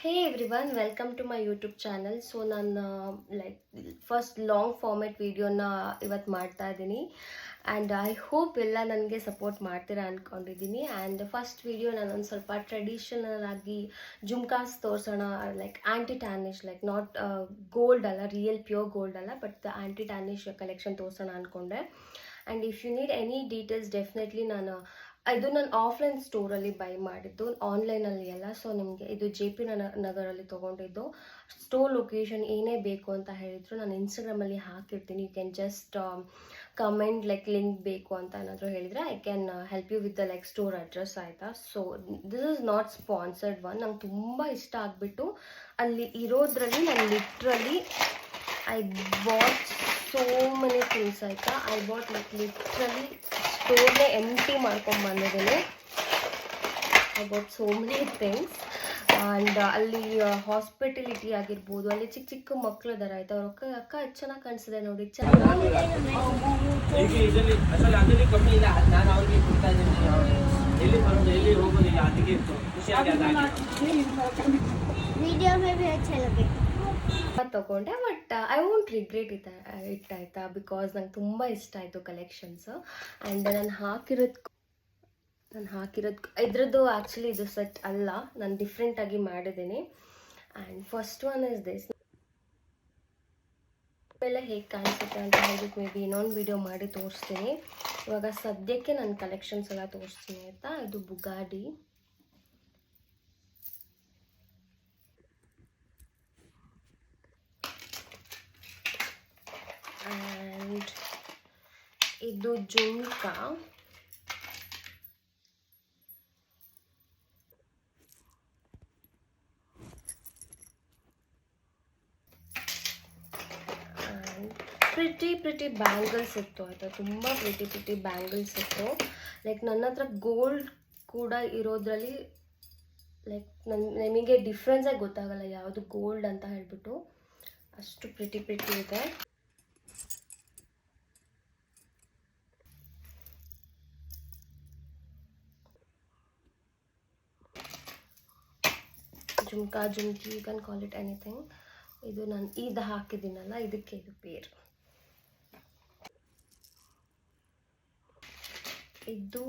Hey everyone, welcome to my YouTube channel. So ನಾನು like first long format ವಿಡಿಯೋನ ಇವತ್ತು ಮಾಡ್ತಾ ಇದ್ದೀನಿ ಆ್ಯಂಡ್ ಐ ಹೋಪ್ ಎಲ್ಲ ನನಗೆ ಸಪೋರ್ಟ್ ಮಾಡ್ತೀರಾ ಅಂದ್ಕೊಂಡಿದ್ದೀನಿ. ಆ್ಯಂಡ್ ಫಸ್ಟ್ ವಿಡಿಯೋ ನಾನೊಂದು ಸ್ವಲ್ಪ ಟ್ರೆಡಿಷನಲ್ ಆಗಿ ಜುಮ್ಕಾಸ್ ತೋರಿಸೋಣ, like anti tarnish, like not gold ಅಲ್ಲ, ರಿಯಲ್ ಪ್ಯೂರ್ ಗೋಲ್ಡ್ ಅಲ್ಲ, ಬಟ್ ಆ್ಯಂಟಿ ಟ್ಯಾನಿಶ್ ಕಲೆಕ್ಷನ್ ತೋರಿಸೋಣ ಅಂದ್ಕೊಂಡೆ. And if you need any details definitely ಇದು ನಾನು ಆಫ್ಲೈನ್ ಸ್ಟೋರಲ್ಲಿ ಬೈ ಮಾಡಿದ್ದು, ಆನ್ಲೈನಲ್ಲಿ ಅಲ್ಲ. ಸೊ ನಿಮಗೆ ಇದು JP ನಗರಲ್ಲಿ ತೊಗೊಂಡಿದ್ದು. ಸ್ಟೋರ್ ಲೊಕೇಶನ್ ಏನೇ ಬೇಕು ಅಂತ ಹೇಳಿದ್ರು ನಾನು ಇನ್ಸ್ಟಾಗ್ರಾಮಲ್ಲಿ ಹಾಕಿರ್ತೀನಿ. You can just comment like link ಬೇಕು ಅಂತ ಏನಾದರೂ ಹೇಳಿದರೆ I can help you with the like store address, ಆಯಿತಾ. So this is not sponsored one. ನಂಗೆ ತುಂಬ ಇಷ್ಟ ಆಗಿಬಿಟ್ಟು ಅಲ್ಲಿ ಇರೋದ್ರಲ್ಲಿ ನಾನು literally I bought so many things, ಆಯಿತಾ. ಐ ಬಾಟ್ ಲೈಕ್ ಲಿಟ್ರಲಿ ಸ್ಟೋರ್ನೇ ಎಂಟಿ ಮಾಡ್ಕೊಂಡ್ಬಂದಿದ್ದೀನಿ. I bought so many things. And ಅಲ್ಲಿ ಹಾಸ್ಪಿಟಲಿಟಿ ಆಗಿರ್ಬೋದು, ಅಲ್ಲಿ ಚಿಕ್ಕ ಚಿಕ್ಕ ಮಕ್ಕಳು ಇದ್ದಾರೆ, ಆಯಿತಾ. ಅವ್ರ ಅಕ್ಕ ಎಷ್ಟು ಚೆನ್ನಾಗಿ ಕಾಣಿಸಿದೆ ನೋಡಿ, ಚೆನ್ನಾಗಿ. ತಗೊಂಡೆ, but I won't regret it, ಆಯಿತಾ, ಬಿಕಾಸ್ ನಂಗೆ ತುಂಬ ಇಷ್ಟ ಆಯಿತು ಕಲೆಕ್ಷನ್ಸ್. ಆ್ಯಂಡ್ ನಾನು ಹಾಕಿರೋದು ಇದ್ರದ್ದು ಆ್ಯಕ್ಚುಲಿ ಇದು ಸೆಟ್ ಅಲ್ಲ, ನಾನು ಡಿಫ್ರೆಂಟಾಗಿ ಮಾಡಿದ್ದೀನಿ. And first one is this. ಎಲ್ಲ ಹೇಗೆ ಕಾಣಿಸುತ್ತೆ ಅಂತ ಹೇಳ್ಬಿಟ್ಟು ಮೇ ಬಿ ಇನ್ನೊಂದು ವಿಡಿಯೋ ಮಾಡಿ ತೋರಿಸ್ತೀನಿ. ಇವಾಗ ಸದ್ಯಕ್ಕೆ ನನ್ನ ಕಲೆಕ್ಷನ್ಸ್ ಎಲ್ಲ ತೋರಿಸ್ತೀನಿ, ಆಯಿತಾ. ಇದು ಬುಗಾಡಿ. ಆ್ಯಂಡ್ ಇದು ಜುಮ್ಕಾ. ಪ್ರಿಟಿ ಬ್ಯಾಂಗಲ್ಸ್ ಇತ್ತು, ಆಯಿತಾ. ತುಂಬ ಪ್ರಿಟಿ ಬ್ಯಾಂಗಲ್ಸ್ ಇತ್ತು. ಲೈಕ್ ನನ್ನ ಹತ್ರ ಗೋಲ್ಡ್ ಕೂಡ ಇರೋದ್ರಲ್ಲಿ ಲೈಕ್ ನಿಮಗೆ ಡಿಫ್ರೆನ್ಸೇ ಗೊತ್ತಾಗಲ್ಲ ಯಾವುದು ಗೋಲ್ಡ್ ಅಂತ ಹೇಳ್ಬಿಟ್ಟು, ಅಷ್ಟು ಪ್ರಿಟಿ ಇದೆ. Jhumka, jhumki, you can call it anything. ಇದು ನಾನು ಇದು ಹಾಕಿದ್ದೀನಲ್ಲ, ಇದಕ್ಕೆ ಇದು ಪೇರ್. ಇದು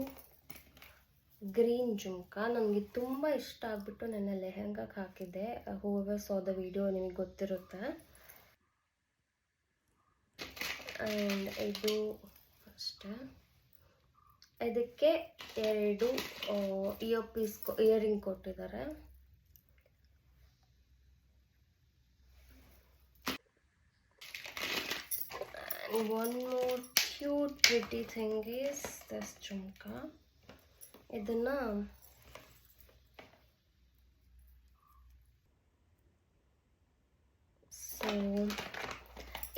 ಗ್ರೀನ್ ಜುಮ್ಕಾ. ನನಗೆ ತುಂಬ ಇಷ್ಟ ಆಗಿಬಿಟ್ಟು ನನ್ನ ಲೆಹಂಗಾಗೆ ಹಾಕಿದ್ದೆ. ಹೂವೆವರ್ ಸಾ ದ ವಿಡಿಯೋ ನಿಮಗೆ ಗೊತ್ತಿರುತ್ತೆ. ಆ್ಯಂಡ್ ಇದು ಅಷ್ಟೇ. ಇದಕ್ಕೆ 2 ಇಯರಿಂಗ್ ಕೊಟ್ಟಿದ್ದಾರೆ. One more cute pretty thing is this jhumka. ಇದನ್ನ ಸೊ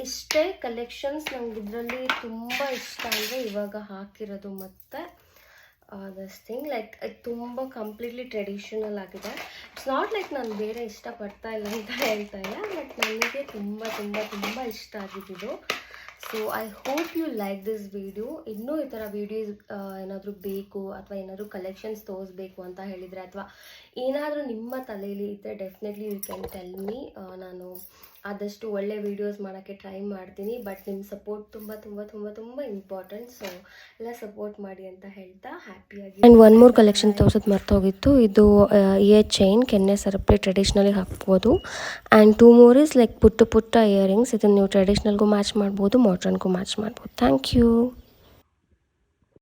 ಇಷ್ಟೇ ಕಲೆಕ್ಷನ್ಸ್. ನಂಗೆ ಇದರಲ್ಲಿ ತುಂಬ ಇಷ್ಟ ಅಂದರೆ ಇವಾಗ ಹಾಕಿರೋದು ಮತ್ತು ದಿಸ್ ಥಿಂಗ್, ಲೈಕ್ ತುಂಬ ಕಂಪ್ಲೀಟ್ಲಿ ಟ್ರೆಡಿಷನಲ್ ಆಗಿದೆ. ಇಟ್ಸ್ ನಾಟ್ ಲೈಕ್ ನಾನು ಬೇರೆ ಇಷ್ಟಪಡ್ತಾ ಇಲ್ಲ ಅಂತ ಹೇಳ್ತಾ ಇಲ್ಲ, ಬಟ್ ನನಗೆ ತುಂಬ ಇಷ್ಟ ಆಗಿದ್ದು. So I hope you like this video. ಇನ್ನೂ ಈ ಥರ ವೀಡಿಯೋಸ್ ಏನಾದರೂ ಬೇಕು ಅಥವಾ ಏನಾದರೂ ಕಲೆಕ್ಷನ್ಸ್ ತೋರಿಸ್ಬೇಕು ಅಂತ ಹೇಳಿದರೆ ಅಥವಾ ಏನಾದರೂ ನಿಮ್ಮ ತಲೆಯಲ್ಲಿ ಇದ್ದರೆ definitely you can tell me. ನಾನು ಆದಷ್ಟು ಒಳ್ಳೆ ವೀಡಿಯೋಸ್ ಮಾಡೋಕ್ಕೆ ಟ್ರೈ ಮಾಡ್ತೀನಿ. ಬಟ್ ನಿಮ್ಮ ಸಪೋರ್ಟ್ ತುಂಬ ಇಂಪಾರ್ಟೆಂಟ್. ಸೊ ಎಲ್ಲ ಸಪೋರ್ಟ್ ಮಾಡಿ ಅಂತ ಹೇಳ್ತಾ ಹ್ಯಾಪಿಯಾಗಿ. ಆ್ಯಂಡ್ ಒನ್ ಮೋರ್ ಕಲೆಕ್ಷನ್ ತೋರಿಸೋದು ಮರ್ತೋಗಿತ್ತು. ಇದು ಇಯರ್ ಚೈನ್, ಕೆನ್ನೆ ಸರಪಳಿ ಟ್ರೆಡಿಷ್ನಲಿ ಹಾಕ್ಬೋದು. ಆ್ಯಂಡ್ 2 more ಇಸ್ ಲೈಕ್ ಪುಟ್ಟ ಇಯರಿಂಗ್ಸ್. ಇದನ್ನು ನೀವು ಟ್ರೆಡಿಷ್ನಲ್ಗೂ ಮ್ಯಾಚ್ ಮಾಡ್ಬೋದು, ಮಾಡ್ರನ್ಗೂ ಮ್ಯಾಚ್ ಮಾಡ್ಬೋದು. Thank you.